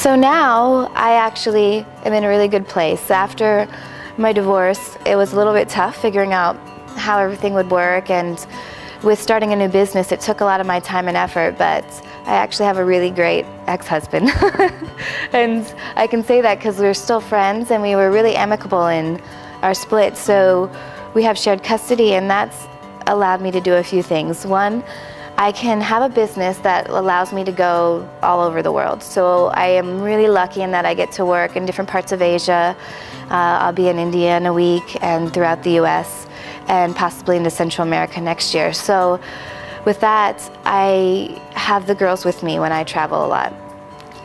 So now I actually am in a really good place. After my divorce, it was a little bit tough figuring out how everything would work, and with starting a new business, it took a lot of my time and effort, but I actually have a really great ex-husband. And I can say that because we're still friends and we were really amicable in our split. So we have shared custody, and that's allowed me to do a few things. One, I can have a business that allows me to go all over the world. So I am really lucky in that I get to work in different parts of Asia. I'll be in India in a week and throughout the US and possibly into Central America next year. So with that, I have the girls with me when I travel a lot.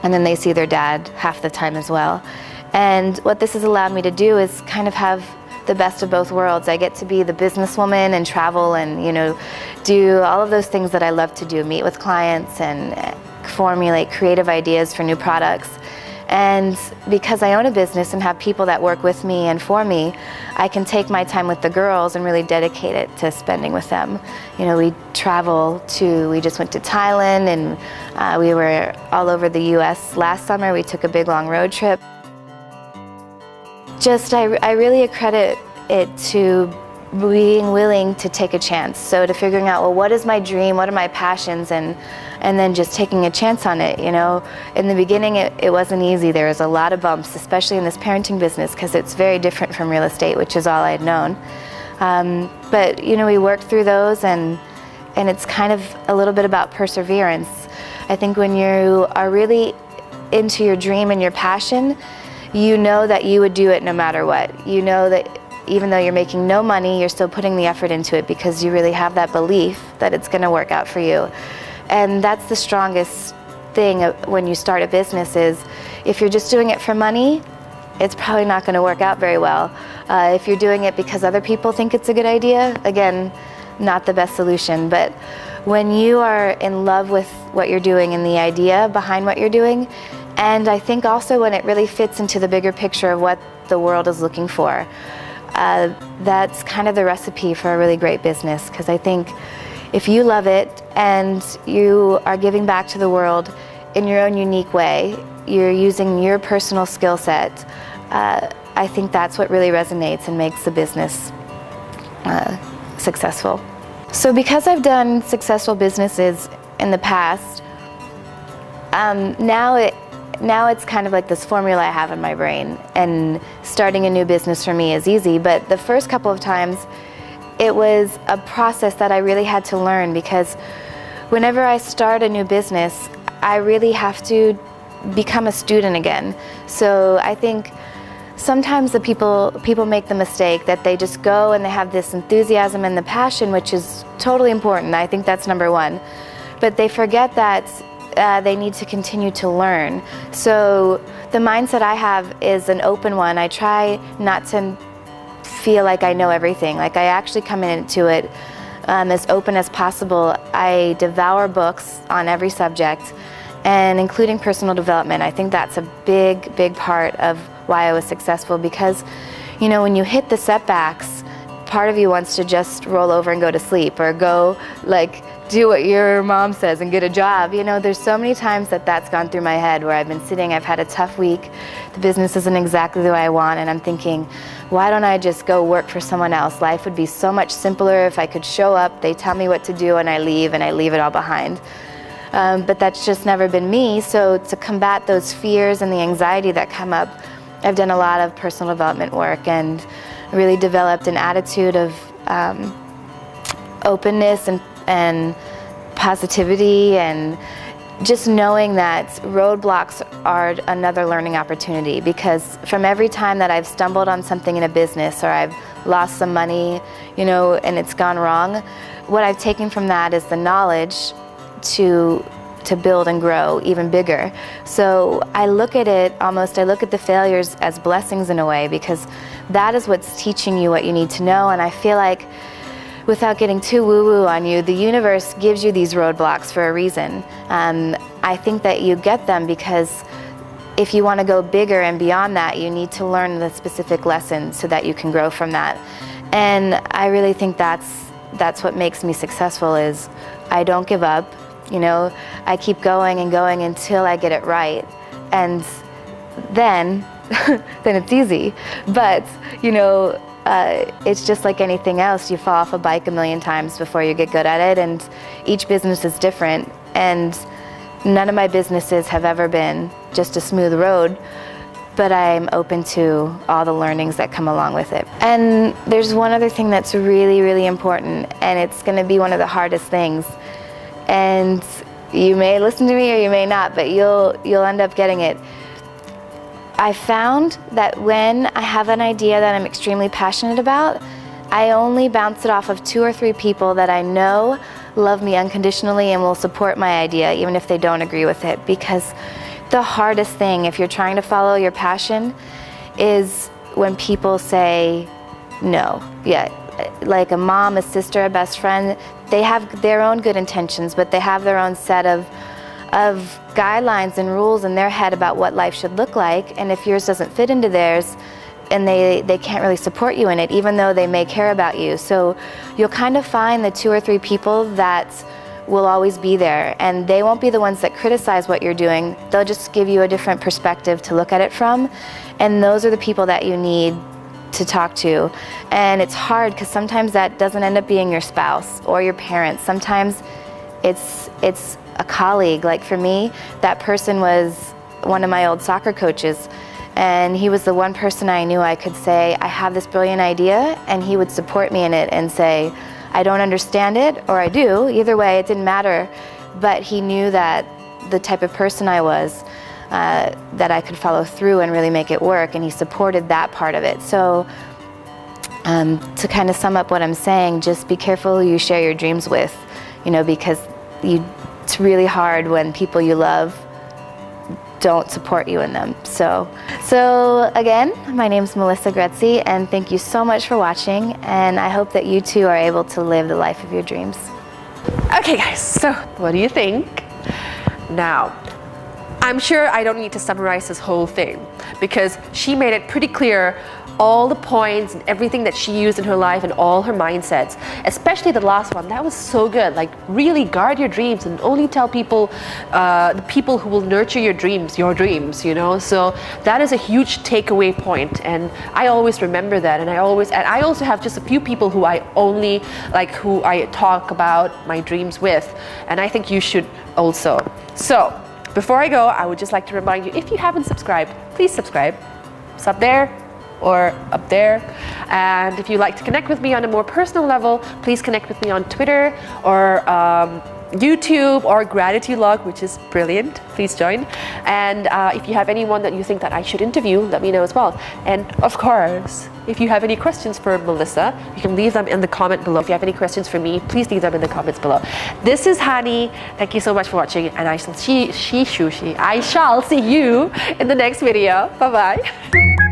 And then they see their dad half the time as well. And what this has allowed me to do is kind of have the best of both worlds. I get to be the businesswoman and travel and, you know, do all of those things that I love to do, meet with clients and formulate creative ideas for new products. And because I own a business and have people that work with me and for me, I can take my time with the girls and really dedicate it to spending with them. You know, we just went to Thailand, and we were all over the US last summer. We took a big long road trip. I really accredit it to being willing to take a chance. So to figuring out, well, what is my dream, what are my passions, and then just taking a chance on it, you know. In the beginning, it wasn't easy. There was a lot of bumps, especially in this parenting business, because it's very different from real estate, which is all I had known. But, you know, we worked through those, and it's kind of a little bit about perseverance. I think when you are really into your dream and your passion, you know that you would do it no matter what. You know that even though you're making no money, you're still putting the effort into it because you really have that belief that it's going to work out for you. And that's the strongest thing when you start a business is if you're just doing it for money, it's probably not going to work out very well. If you're doing it because other people think it's a good idea, again, not the best solution. But when you are in love with what you're doing and the idea behind what you're doing, and I think also when it really fits into the bigger picture of what the world is looking for, that's kind of the recipe for a really great business. Because I think if you love it and you are giving back to the world in your own unique way, you're using your personal skill set, I think that's what really resonates and makes the business successful. So because I've done successful businesses in the past, now it's kind of like this formula I have in my brain, and starting a new business for me is easy. But the first couple of times, it was a process that I really had to learn, because whenever I start a new business, I really have to become a student again. So I think sometimes the people make the mistake that they just go and they have this enthusiasm and the passion, which is totally important. I think that's number one. But they forget that they need to continue to learn. So the mindset I have is an open one. I try not to feel like I know everything. Like, I actually come into it as open as possible. I devour books on every subject, and including personal development. I think that's a big, big part of why I was successful, because, you know, when you hit the setbacks, part of you wants to just roll over and go to sleep, or go do what your mom says and get a job. You know, there's so many times that's gone through my head where I've been sitting, I've had a tough week, the business isn't exactly the way I want, and I'm thinking, why don't I just go work for someone else? Life would be so much simpler if I could show up, they tell me what to do, and I leave it all behind. But that's just never been me. So to combat those fears and the anxiety that come up, I've done a lot of personal development work and really developed an attitude of openness and positivity, and just knowing that roadblocks are another learning opportunity. Because from every time that I've stumbled on something in a business, or I've lost some money, you know, and it's gone wrong, what I've taken from that is the knowledge to build and grow even bigger. So I look at the failures as blessings in a way, because that is what's teaching you what you need to know. And I feel like, without getting too woo-woo on you, the universe gives you these roadblocks for a reason. I think that you get them because if you want to go bigger and beyond that, you need to learn the specific lessons so that you can grow from that. And I really think that's what makes me successful, is I don't give up. You know, I keep going and going until I get it right. and then then it's easy. But you know, it's just like anything else. You fall off a bike a million times before you get good at it, and each business is different, and none of my businesses have ever been just a smooth road, but I'm open to all the learnings that come along with it. And there's one other thing that's really, really important, and it's gonna be one of the hardest things. And you may listen to me or you may not, but you'll end up getting it. I found that when I have an idea that I'm extremely passionate about, I only bounce it off of 2 or 3 people that I know love me unconditionally and will support my idea even if they don't agree with it. Because the hardest thing if you're trying to follow your passion is when people say no. Yeah, like a mom, a sister, a best friend, they have their own good intentions, but they have their own set of guidelines and rules in their head about what life should look like, and if yours doesn't fit into theirs, and they can't really support you in it, even though they may care about you. So you'll kind of find the 2 or 3 people that will always be there, and they won't be the ones that criticize what you're doing. They'll just give you a different perspective to look at it from, and those are the people that you need to talk to. And it's hard because sometimes that doesn't end up being your spouse or your parents. Sometimes it's a colleague. Like for me, that person was one of my old soccer coaches, and he was the one person I knew I could say, I have this brilliant idea, and he would support me in it and say, I don't understand it, or I do. Either way, it didn't matter. But he knew that the type of person I was, that I could follow through and really make it work, and he supported that part of it. So to kind of sum up what I'm saying, just be careful who you share your dreams with, you know, because it's really hard when people you love don't support you in them. So again, my name's Melissa Greczy, and thank you so much for watching, and I hope that you too are able to live the life of your dreams. Okay guys, so what do you think? Now, I'm sure I don't need to summarize this whole thing because she made it pretty clear all the points and everything that she used in her life and all her mindsets, especially the last one. That was so good. Like, really guard your dreams and only tell people, the people who will nurture your dreams, you know. So that is a huge takeaway point, and I always remember that. And I also have just a few people who I talk about my dreams with, and I think you should also. So before I go, I would just like to remind you, if you haven't subscribed, please subscribe. It's up there or up there. And if you'd like to connect with me on a more personal level, please connect with me on Twitter or YouTube or Gratitude Log, which is brilliant. Please join. And if you have anyone that you think that I should interview, let me know as well. And of course, if you have any questions for Melissa, you can leave them in the comment below. If you have any questions for me, please leave them in the comments below. This is Hani. Thank you so much for watching, and I shall see you in the next video. Bye-bye.